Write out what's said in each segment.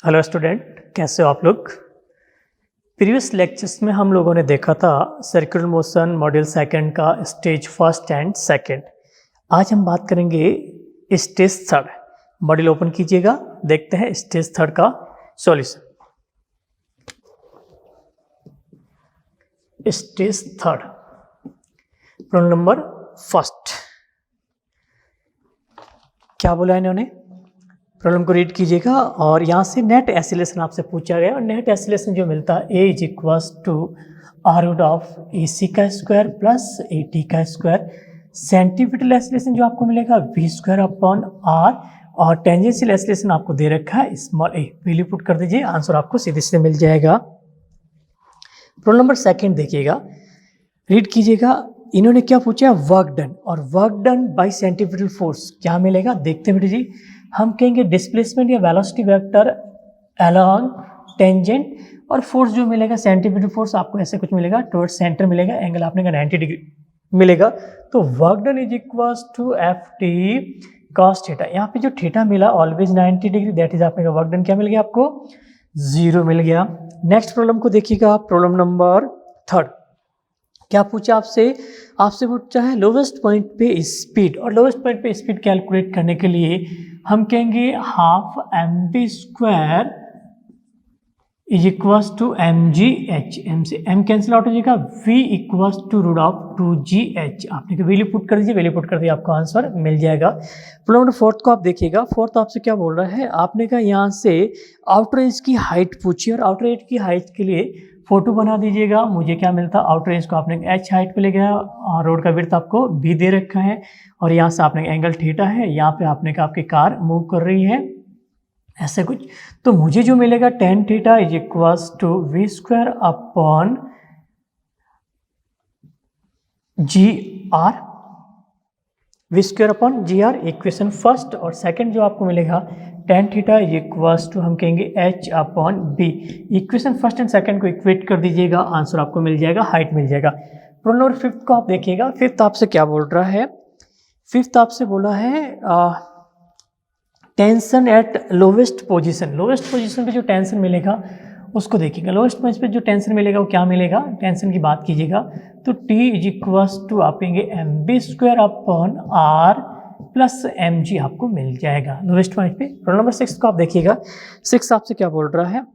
Hello student, कैसे हो आप लोग। प्रीवियस लेक्चर्स में हम लोगों ने देखा था सर्कुलर मोशन मॉड्यूल सेकंड का स्टेज फर्स्ट एंड सेकंड। आज हम बात करेंगे स्टेज थर्ड। मॉड्यूल ओपन कीजिएगा, देखते हैं स्टेज थर्ड का solution. Stage third, problem number first. क्या बोला इन्होंने, प्रॉब्लम को रीड कीजिएगा और यहाँ से नेट एसिलेशन आपसे पूछा गया और नेट एसिलेशन जो मिलता है a is equals to r root of a c का स्क्वायर प्लस ए टी का स्क्वायर। सेंटीमीटर एसिलेशन जो आपको मिलेगा वी स्क्वायर अपॉन आर और टेंजेंशियल एसिलेशन आपको दे रखा है स्मॉल ए। वैल्यू पुट कर दीजिए, आंसर आपको सीधे सीधे मिल जाएगा। प्रॉब्लम नंबर सेकेंड देखिएगा, रीड कीजिएगा। इन्होंने क्या पूछा है, वर्क डन, और work done by centimetre force क्या मिलेगा देखते हैं बेटे जी। हम कहेंगे डिस्प्लेसमेंट या वेलोसिटी वेक्टर अलोंग टेंजेंट, और फोर्स जो मिलेगा सेंटीमीटर फोर्स आपको ऐसे कुछ मिलेगा टुवर्ड्स सेंटर मिलेगा, एंगल आपने का 90 डिग्री मिलेगा। तो work done is equals to F T cos theta. यहाँ पे जो थीटा मिला ऑलवेज 90 डिग्री, दैट इज आपने का वर्क डन क्या मिल गया आपको 0 मिल गया। नेक्स्ट प्रॉब्लम को देखिएगा, प्रॉब्लम नंबर थर्ड। क्या पूछा आपसे पूछा है लोवेस्ट पॉइंट पे स्पीड, और लोवेस्ट पॉइंट पे स्पीड कैलकुलेट करने के लिए हम कहेंगे half M B square is equals to M G H. M से एम कैंसिल आउट हो जाएगा, V equals to root of 2gh। आपने वैल्यू पुट कर दीजिए, वैल्यू पुट कर दिए आपको आंसर मिल जाएगा। प्रॉब्लम नंबर फोर्थ को आप देखिएगा। फोर्थ आपसे क्या बोल रहा है, आपने कहा यहाँ से आउटर एज की हाइट पूछी और आउटर एज की हाइट के लिए फोटो बना दीजिएगा। मुझे क्या मिलता, आउटर एज को आपने h हाइट पे ले गया और रोड का विड्थ आपको b दे रखा है और यहाँ से आपने एंगल थीटा है, यहाँ पे आपने का आपकी कार मूव कर रही है ऐसे कुछ। तो मुझे जो मिलेगा tan theta is equals to V square upon G R, V square upon G R equation first. और सेकंड जो आपको मिलेगा tan theta is equals to हम कहेंगे h upon B. Equation first and second को इक्वेट कर दीजिएगा, answer आपको मिल जाएगा, हाइट मिल जाएगा। प्रॉब्लम नंबर फिफ्थ को आप देखिएगा। फिफ्थ आपसे क्या बोल रहा है, फिफ्थ आपसे बोला है tension at lowest position. Lowest position पे जो टेंशन मिलेगा उसको देखिएगा। लोवेस्ट पोजीशन पे जो टेंशन मिलेगा वो क्या मिलेगा, टेंशन की बात कीजिएगा तो T इज इक्वल्स टू आप कहेंगे M B square upon are plus M G आपको मिल जाएगा लोवेस्ट पॉइंट पे। प्रॉब्लम नंबर 6 को आप देखिएगा। 6 आपसे क्या बोल रहा है,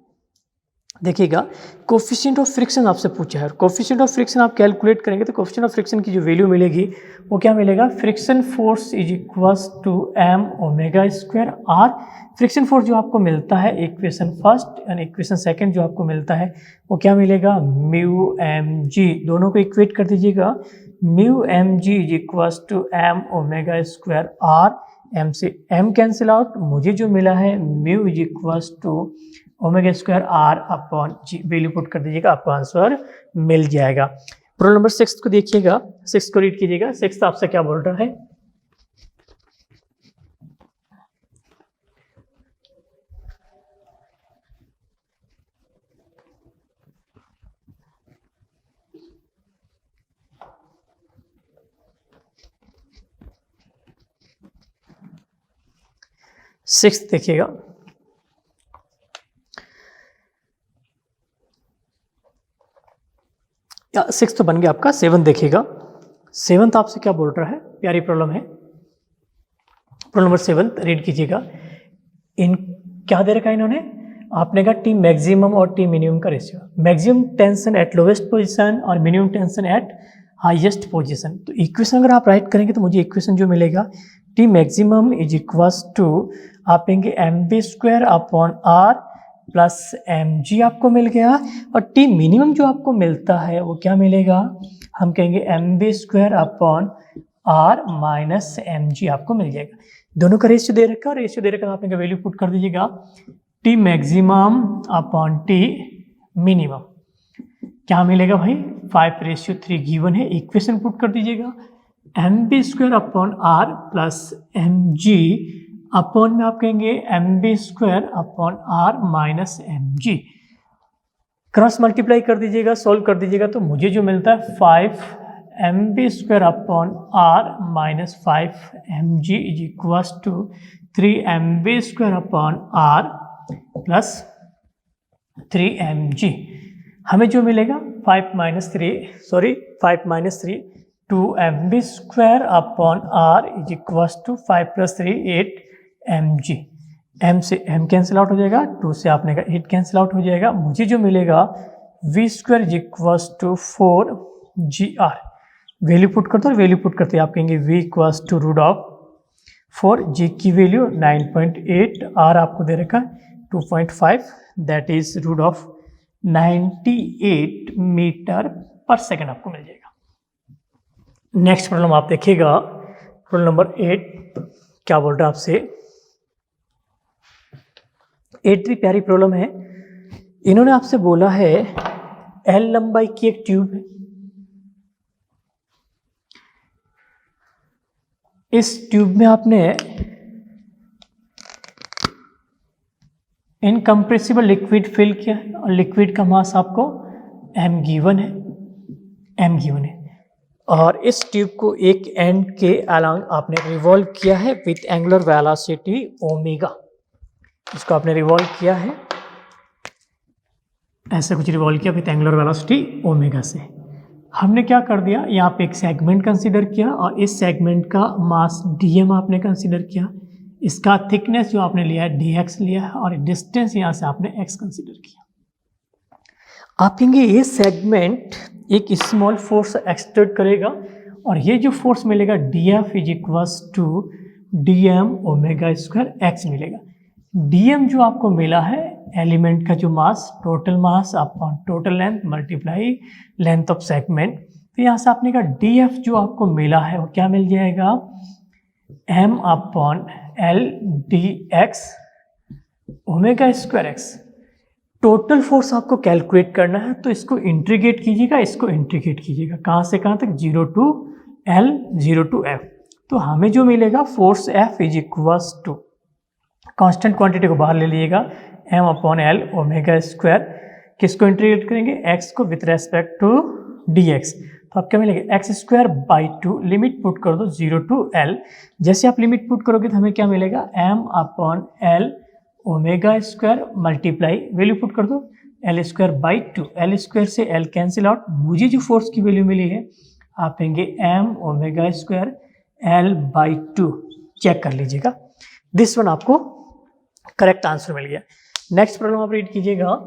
देखिएगा कोफिशिएंट ऑफ फ्रिक्शन आपसे पूछा है। कोफिशिएंट ऑफ फ्रिक्शन आप कैलकुलेट करेंगे तो कोफिशिएंट ऑफ फ्रिक्शन की जो वैल्यू मिलेगी वो क्या मिलेगा, friction force is equals to M omega square R. Friction force जो आपको मिलता है equation first and equation second जो आपको मिलता है वो क्या मिलेगा, म्यू एम जी। दोनों को इक्वेट कर दीजिएगा, mu M G is equals to M omega square R. M से एम कैंसिल आउट, मुझे जो मिला है mu is equals to omega square R upon G. Value put कर दीजिएगा, आपको आंसर मिल जाएगा। प्रॉब्लम नंबर 6 को देखिएगा, 6 को रीड कीजिएगा। 6 आपसे क्या बोल रहा है, सिक्स देखिएगा। सिक्स तो बन गया आपका, 7 देखिएगा। 7 आपसे क्या बोल रहा है, प्यारी प्रॉब्लम है। प्रॉब्लम नंबर 7 रीड कीजिएगा। इन क्या दे रखा है इन्होंने, आपने कहा टी मैक्सिमम और टी मिनिमम का ratio. Maximum tension at lowest position और minimum tension at highest position. तो इक्वेशन अगर आप राइट करेंगे तो मुझे इक्वेशन जो मिलेगा T maximum is equals to आप कहेंगे M B square upon are plus M G आपको मिल गया, और टी मिनिमम जो आपको मिलता है वो क्या मिलेगा, हम कहेंगे M B square upon R minus M जी आपको मिल जाएगा। दोनों का रेशियो दे रखा है, रेशियो दे रखा है, आपने का वैल्यू पुट कर दीजिएगा T maximum upon T minimum क्या मिलेगा भाई, 5:3 गिवन है। इक्वेशन पुट कर दीजिएगा M B square upon are plus M G upon में आप कहेंगे M B square upon R minus M G. Cross multiply कर दीजिएगा, सोल्व कर दीजिएगा तो मुझे जो मिलता है 5 M B square upon R minus 5 M G is equals to 3 M B square upon are plus 3mg। हमें जो मिलेगा 5 minus 3 2mv square upon r is equal to 5 + 3 8mg। m से m कैंसिल आउट हो जाएगा, 2 से आपने का 8 cancel out हो जाएगा। मुझे जो मिलेगा v square is equal to 4gr। Value put करते हो, वैल्यू पुट करते आप कहेंगे v equal to root of 4, g की वैल्यू 9.8, r आपको दे रखा है 2.5, that is root of 98 metre पर सेकेंड आपको मिल जाएगा। नेक्स्ट प्रॉब्लम आप देखिएगा, प्रॉब्लम नंबर 8 क्या बोल रहा है आपसे। 8 भी प्यारी प्रॉब्लम है। इन्होंने आपसे बोला है L लंबाई की एक ट्यूब है, इस ट्यूब में आपने इनकम्प्रेसिबल लिक्विड फिल किया है और लिक्विड का मास आपको m गिवन है और इस ट्यूब को एक एंड के अलोंग आपने रिवॉल्व किया है विथ एंगुलर वेलोसिटी ओमेगा। इसको आपने रिवॉल्व किया है, ऐसा कुछ रिवॉल्व किया विथ एंगुलर वेलोसिटी ओमेगा से। हमने क्या कर दिया, यहाँ पे एक सेगमेंट कंसीडर किया और इस सेगमेंट का मास dm आपने कंसीडर किया, इसका थिकनेस जो आपने लिया है dx लिया है और डिस्टेंस यहाँ से आपने x कंसीडर किया। आप कहेंगे ये सेगमेंट एक स्मॉल फोर्स एक्सर्ट करेगा और ये जो फोर्स मिलेगा df is equals to dm omega square x मिलेगा। dm जो आपको मिला है एलिमेंट का जो mass, total mass upon total length multiply length of segment, तो यहाँ से आपने का df जो आपको मिला है वो क्या मिल जाएगा, m upon l dx omega square x। Total force आपको कैलकुलेट करना है तो इसको इंटीग्रेट कीजिएगा, इसको इंटीग्रेट कीजिएगा, कहाँ से कहाँ तक, 0 to l 0 to f। तो हमें जो मिलेगा force F is equals to, constant quantity को बाहर ले लीजिएगा, m upon l omega square, किसको इंटीग्रेट करेंगे, x को विथ रेस्पेक्ट टू dx। तो आप क्या मिलेगा x square by 2, limit put कर दो 0 to l। जैसे आप लिमिट पुट करोगे तो हमें क्या मिलेगा, m upon l omega square multiply, value put कर दो l square by 2, l square से l कैंसिल आउट। मुझे जो फोर्स की वैल्यू मिली है आप कहेंगे m omega square l by 2, check कर लीजिएगा। दिस वन आपको करेक्ट आंसर मिल गया। नेक्स्ट प्रॉब्लम आप रीड कीजिएगा।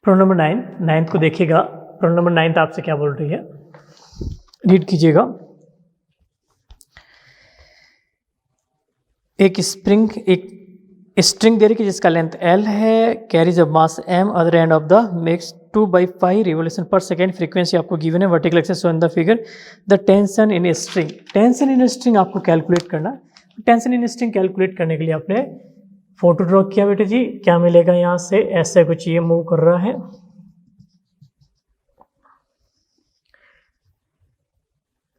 प्रॉब्लम नंबर 9, नाइन्थ को देखिएगा। प्रॉब्लम नंबर 9 आपसे क्या बोल रही है, रीड कीजिएगा। एक स्ट्रिंग दे रही है जिसका लेंथ l है, carries a mass m, other end of the makes 2/5 revolution per second, frequency आपको गिवन है, vertical axis in the figure, the tension in a string. Tension in string आपको calculate करना। Tension in string calculate करने के लिए आपने photo draw किया बेटे जी, क्या मिलेगा यहाँ से, ऐसे कुछ ये मूव कर रहा है,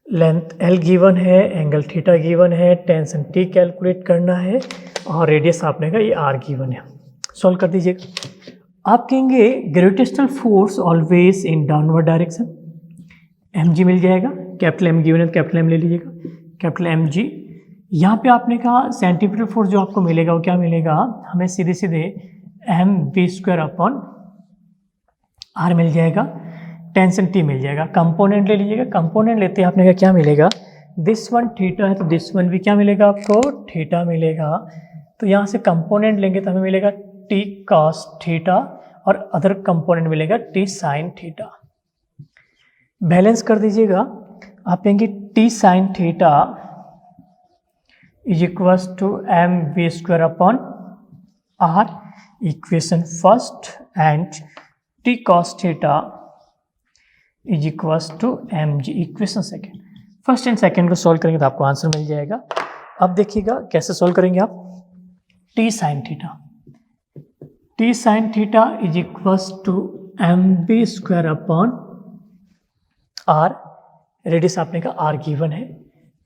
लेंथ l गिवन है, एंगल थीटा गिवन है, टेंशन t कैलकुलेट करना है और रेडियस आपने का ये r गिवन है। सॉल्व कर दीजिएगा। आप कहेंगे gravitational force always in downward direction, mg मिल जाएगा, कैपिटल M गिवन है तो कैपिटल M ले लीजिएगा, कैपिटल mg। यहाँ पे आपने कहा सेंटीपिटल फोर्स जो आपको मिलेगा वो क्या मिलेगा, हमें सीधे सीधे mv स्क्वायर अपॉन r मिल जाएगा, टेंशन t मिल जाएगा। कंपोनेंट ले लीजिएगा, कंपोनेंट लेते हैं आपने का क्या मिलेगा, दिस वन थीटा है तो दिस वन भी क्या मिलेगा आपको, थीटा मिलेगा। तो यहाँ से कंपोनेंट लेंगे तो हमें मिलेगा t cos थीटा और अदर कंपोनेंट मिलेगा t sin थीटा। बैलेंस कर दीजिएगा, आप कहेंगे t sin theta is equals to mv square upon r, equation first, and t cos theta is equals to mg, equation second. First and second को solve करेंगे तो आपको answer मिल जाएगा। अब देखिएगा कैसे सॉल्व करेंगे आप, t sin theta is equals to mv² upon R, radius आपने का आर गिवन है।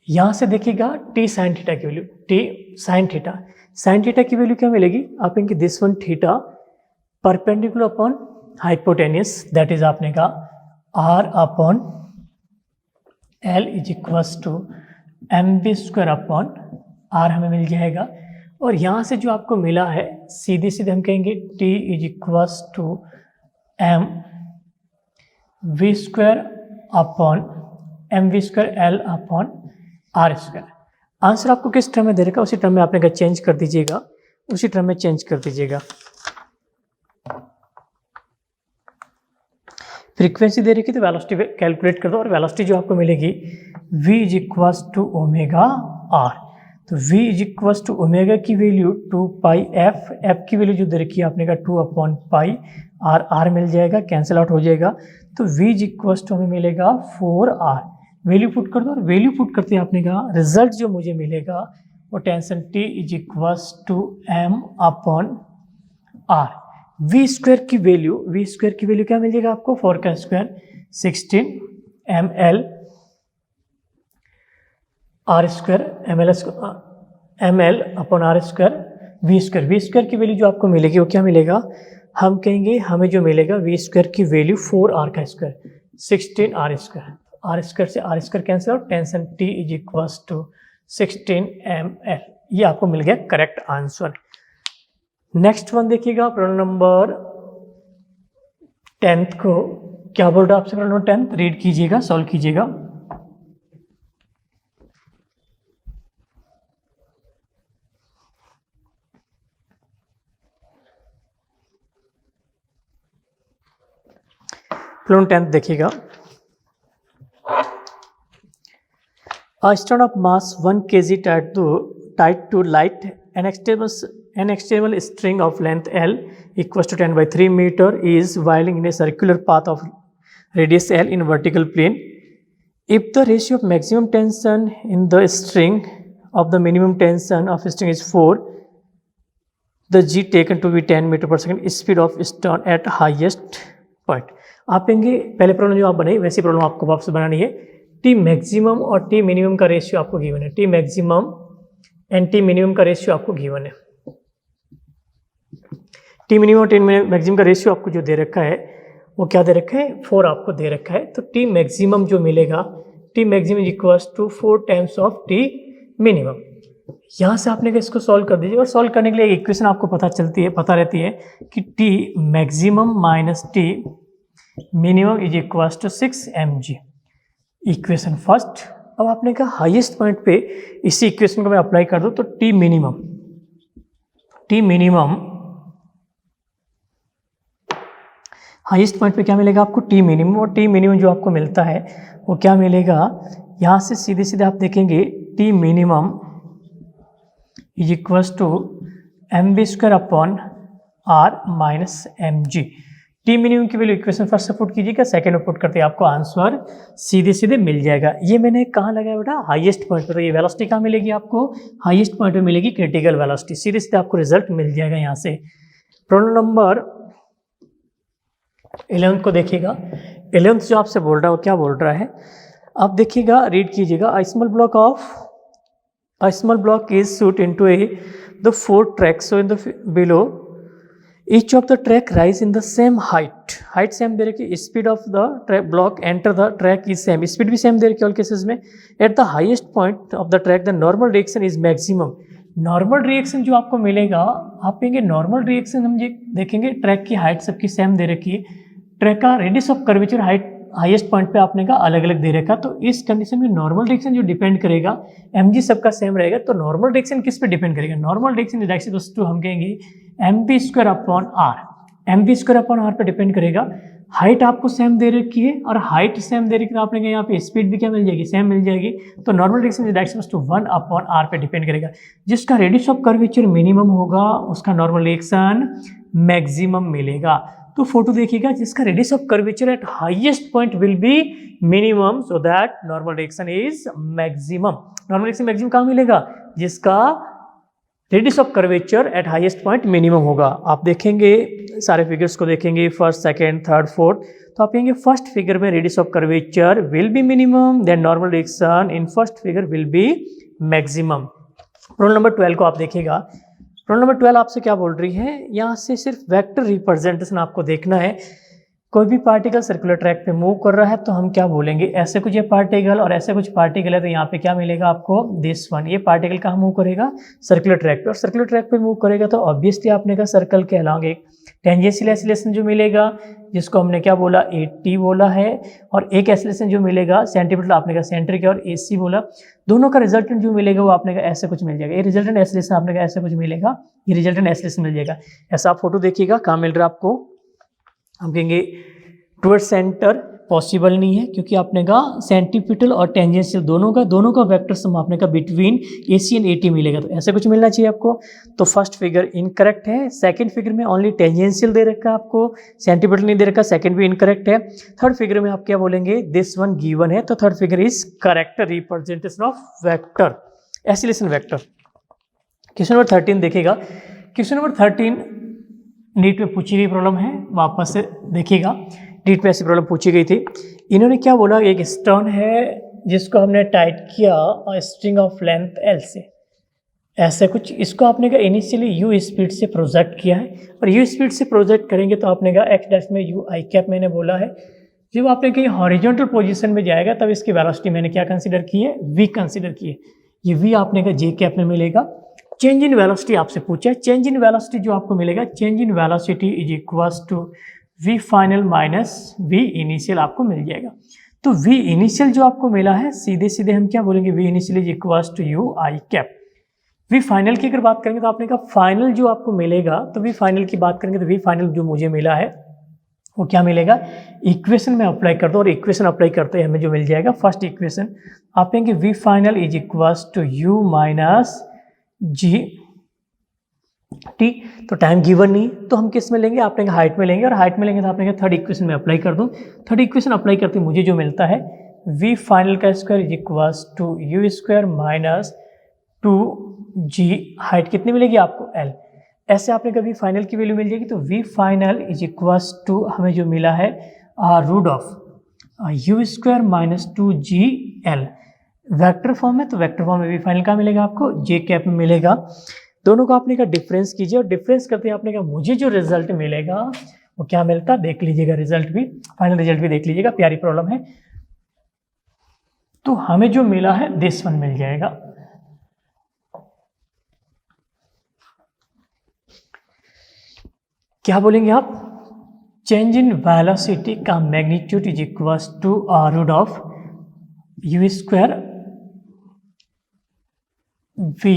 यहाँ से देखिएगा टी साइन थीटा की वैल्यू, टी साइन थीटा की वैल्यू क्या मिलेगी आप इनके this one theta perpendicular upon hypotenuse, that is आपने का R upon L is equals to mv² upon R हमें मिल जाएगा। और यहाँ से जो आपको मिला है सीधे सीधे हम कहेंगे t is equals to mv² upon mv² l upon r²। Answer आपको किस टर्म में दे रखा है उसी टर्म में आपने का चेंज कर दीजिएगा, उसी टर्म में चेंज कर दीजिएगा। फ्रीक्वेंसी दे रखी तो वेलोसिटी कैलकुलेट कर दो और वेलोसिटी जो आपको मिलेगी v is equals to omega r। तो v is equals to omega की वैल्यू 2 पाई f की वैल्यू जो दे रखी है आपने का 2 अपॉन पाई r मिल जाएगा, कैंसिल आउट हो जाएगा। तो v इज इक्वल्स टू हमें मिलेगा 4r। वैल्यू पुट कर दो और वैल्यू पुट करते हैं आपने का रिजल्ट जो मुझे मिलेगा वो tension t is equals to m upon r। v² की वैल्यू क्या मिल जाएगा आपको 4 का square 16 ml r² ml upon r² v² की वैल्यू जो आपको मिलेगी वो क्या मिलेगा, हम कहेंगे हमें जो मिलेगा v² की वैल्यू 4r का स्क्वायर 16 r² से r² cancel out, tension t is equals to 16 ml। ये आपको मिल गया करेक्ट आंसर। नेक्स्ट वन देखिएगा प्रॉब्लम नंबर 10 को क्या बोल रहा है आपसे, प्रॉब्लम नंबर 10 रीड कीजिएगा, सॉल्व कीजिएगा। प्रॉब्लम 10 देखिएगा। A stone of mass 1 kg tied to light an external string of length L equals to 10/3 meter is whirling in a circular path of radius L in vertical plane. If the ratio of maximum tension in the string of the minimum tension of string is 4, the G taken to be 10 meter per second speed of stone at highest point। आप कहेंगे पहले problem जो आप बनाई वैसी problem आपको वापस बनानी है। टी मैक्सिमम और टी मिनिमम का रेशियो आपको गिवन है, T maximum and T minimum का रेशियो आपको गिवन है। टी मिनिमम और टी मैक्सिमम का रेशियो आपको जो दे रखा है वो क्या दे रखा है 4 आपको दे रखा है। तो टी मैक्सिमम जो मिलेगा T maximum is equals to 4 times of T minimum. यहाँ से आपने इसको सॉल्व कर दीजिए और सॉल्व करने के लिए इक्वेशन आपको पता रहती है कि T maximum minus T minimum is equals to 6 mg। Equation first. अब आपने कहा हाईएस्ट पॉइंट पे इसी इक्वेशन को मैं अप्लाई कर दूं तो टी मिनिमम हाईएस्ट पॉइंट पे क्या मिलेगा आपको टी मिनिमम, और टी मिनिमम जो आपको मिलता है वो क्या मिलेगा, यहाँ से सीधे सीधे आप देखेंगे T minimum is equals to mv² upon R minus mg। T minimum की वैल्यू इक्वेशन फर्स्ट से पुट कीजिएगा, सेकंड में पुट करते हैं आपको आंसर सीधे सीधे मिल जाएगा। ये मैंने कहाँ लगाया बेटा हाईएस्ट पॉइंट पे, तो ये वेलोसिटी कहाँ मिलेगी आपको हाईएस्ट पॉइंट पे मिलेगी, क्रिटिकल वेलोसिटी। सीधे सीधे आपको रिजल्ट मिल जाएगा यहाँ से। प्रॉब्लम नंबर 11 को देखिएगा। 11 जो आपसे बोल रहा है वो क्या बोल रहा है आप देखिएगा, रीड कीजिएगा। A small block is shoot into the 4 tracks, so in the below each of the track rise in the same height same दे रखी, speed of the track block enter the track is same, speed भी same दे रखी all cases में। At the highest point of the track the normal reaction is maximum. Normal reaction जो आपको मिलेगा आप कहेंगे नॉर्मल रिएक्शन हम देखेंगे ट्रैक की हाइट सबकी सेम दे रखी है, ट्रैक का radius of curvature height highest point पे आपने का अलग अलग दे रखा, तो इस कंडीशन में नॉर्मल रिएक्शन जो डिपेंड करेगा mg सबका सेम रहेगा। तो नॉर्मल रिएक्शन किस पे डिपेंड करेगा, नॉर्मल रिएक्शन डायरेक्शन हम कहेंगे mv² upon r, mv² upon r पे डिपेंड करेगा। हाइट आपको सेम दे रखी है और हाइट सेम दे रखी है, आपने यहाँ पे स्पीड भी क्या मिल जाएगी सेम मिल जाएगी। तो normal reaction direction 1 upon r पे डिपेंड करेगा। जिसका रेडियस ऑफ कर्वेचर मिनिमम होगा उसका नॉर्मल रिएक्शन मैक्सिमम मिलेगा। तो फोटो देखिएगा, जिसका radius of curvature at highest point will be minimum, so that normal reaction is maximum. Normal reaction maximum कहाँ मिलेगा, जिसका radius of curvature at highest point minimum होगा। आप देखेंगे सारे फिगर्स को देखेंगे, फर्स्ट, सेकेंड, थर्ड, फोर्थ, तो आप कहेंगे फर्स्ट फिगर में radius of curvature will be minimum, then normal direction in first figure will be maximum. Problem number 12 को आप देखिएगा। प्रॉब्लम नंबर 12 आपसे क्या बोल रही है, यहाँ से सिर्फ वेक्टर रिप्रेजेंटेशन आपको देखना है। कोई भी पार्टिकल सर्कुलर ट्रैक पे मूव कर रहा है तो हम क्या बोलेंगे, ऐसे कुछ ये पार्टिकल और ऐसे कुछ पार्टिकल है तो यहाँ पे क्या मिलेगा आपको, दिस वन। ये पार्टिकल कहाँ मूव करेगा, सर्कुलर ट्रैक पे, और सर्कुलर ट्रैक पे मूव करेगा तो ऑब्वियसली आपने कहा सर्कल के अलोंग एक टेंजेंशियल एक्सीलरेशन जो मिलेगा, जिसको हमने क्या बोला, 80 बोला है, और एक एक्सीलरेशन जो मिलेगा सेंटीमीटर, आपने कहा सेंट्रिक और AC बोला। दोनों का रिजल्टेंट जो मिलेगा वो आपने कहा ऐसे कुछ मिल जाएगा। ये रिजल्टेंट एक्सीलरेशन आपने कहा ऐसे कुछ मिलेगा, ये रिजल्टेंट एक्सीलरेशन मिल जाएगा। ऐसा आप फोटो देखिएगा, कहाँ मिल रहा है आपको, हम कहेंगे टुवर्ड सेंटर पॉसिबल नहीं है, क्योंकि आपने कहा सेंटीपिटल और टेंजेंशियल दोनों का वेक्टर सम आपने कहा बिटवीन AC एंड AT मिलेगा, तो ऐसे कुछ मिलना चाहिए आपको। तो फर्स्ट फिगर इनकरेक्ट है, सेकंड फिगर में ओनली टेंजेंशियल दे रखा है आपको, सेंटीपिटल नहीं दे रखा, सेकंड भी इनकरेक्ट है। थर्ड फिगर में आप क्या बोलेंगे, दिस वन गिवन है, तो third figure is correct representation of vector, acceleration vector. Question number 13 देखिएगा। क्वेश्चन नंबर 13 नीट में पूछी गई प्रॉब्लम है, वापस से देखिएगा। नीट में ऐसी प्रॉब्लम पूछी गई थी। इन्होंने क्या बोला, एक स्टोन है जिसको हमने टाइट किया स्ट्रिंग ऑफ लेंथ L से, ऐसे कुछ, इसको आपने कहा इनिशियली U स्पीड से प्रोजेक्ट किया है, और U स्पीड से प्रोजेक्ट करेंगे तो आपने कहा x डैश में U I कैप मैंने बोला है। जब आपने कहीं हॉरिजॉन्टल पोजीशन में जाएगा तब इसकी वेलोसिटी मैंने क्या कंसीडर की है, V कंसीडर की है। ये V आपने कहा J कैप में मिलेगा। चेंज इन वेलोसिटी आपसे पूछा है, चेंज इन वेलोसिटी जो आपको मिलेगा, change in velocity is equals to V final minus V initial आपको मिल जाएगा। तो V इनिशियल जो आपको मिला है, सीधे सीधे हम क्या बोलेंगे, V initial is equals to U I cap. V final की अगर बात करेंगे तो आपने कहा फाइनल जो आपको मिलेगा, तो V फाइनल की बात करेंगे तो V फाइनल जो मुझे मिला है वो क्या मिलेगा, इक्वेशन में अप्लाई कर दो, और इक्वेशन अप्लाई करते हमें जो मिल जाएगा फर्स्ट इक्वेशन, आप कहेंगे V final is equals to U minus G T। तो टाइम गिवन नहीं, तो हम किस में लेंगे, आपने हाइट में लेंगे, और हाइट में लेंगे तो आपने थर्ड इक्वेशन में अप्लाई कर दो। थर्ड इक्वेशन अप्लाई करते मुझे जो मिलता है, V फाइनल का square is equals to U square minus 2G, height कितनी मिलेगी आपको, L। ऐसे आपने कभी फाइनल की वैल्यू मिल जाएगी, तो V final is equals to हमें जो मिला है root of U square minus 2GL। Vector form है तो वेक्टर फॉर्म में V फाइनल का मिलेगा आपको, J कैप में मिलेगा। दोनों का आपने का डिफरेंस कीजिए, और डिफरेंस करते आपने कहा मुझे जो रिजल्ट मिलेगा वो क्या मिलता, देख लीजिएगा, रिजल्ट भी, फाइनल रिजल्ट भी देख लीजिएगा, प्यारी प्रॉब्लम है। तो हमें जो मिला है दिस वन मिल जाएगा। क्या बोलेंगे आप, चेंज इन वेलोसिटी का magnitude is equals to root of U square V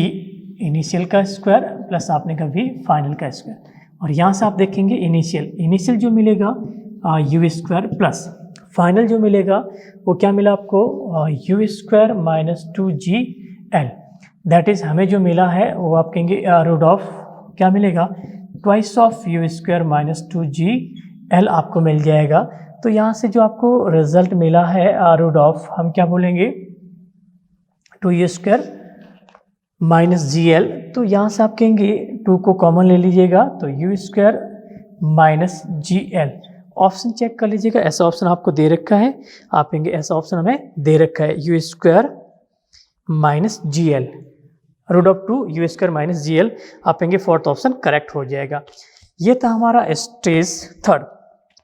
initial का स्क्वायर प्लस आपने कहा V फाइनल का स्क्वायर, और यहाँ से आप देखेंगे इनिशियल जो मिलेगा U स्क्वायर प्लस फाइनल जो मिलेगा वो क्या मिला आपको, U square minus 2GL। That is हमें जो मिला है वो आप कहेंगे रूट ऑफ क्या मिलेगा, twice of U square minus 2GL आपको मिल जाएगा। तो यहाँ से जो आपको रिजल्ट मिला है रूट ऑफ, हम क्या बोलेंगे, 2U स्क्वायर माइनस GL। तो यहाँ से आप कहेंगे 2 को कॉमन ले लीजिएगा, तो U square minus GL। Option check कर लीजिएगा, ऐसा ऑप्शन आपको दे रखा है, आप कहेंगे ऐसा ऑप्शन हमें दे रखा है, U square minus GL, root of 2 U square minus GL, आप कहेंगे फोर्थ ऑप्शन करेक्ट हो जाएगा। ये था हमारा स्टेज थर्ड।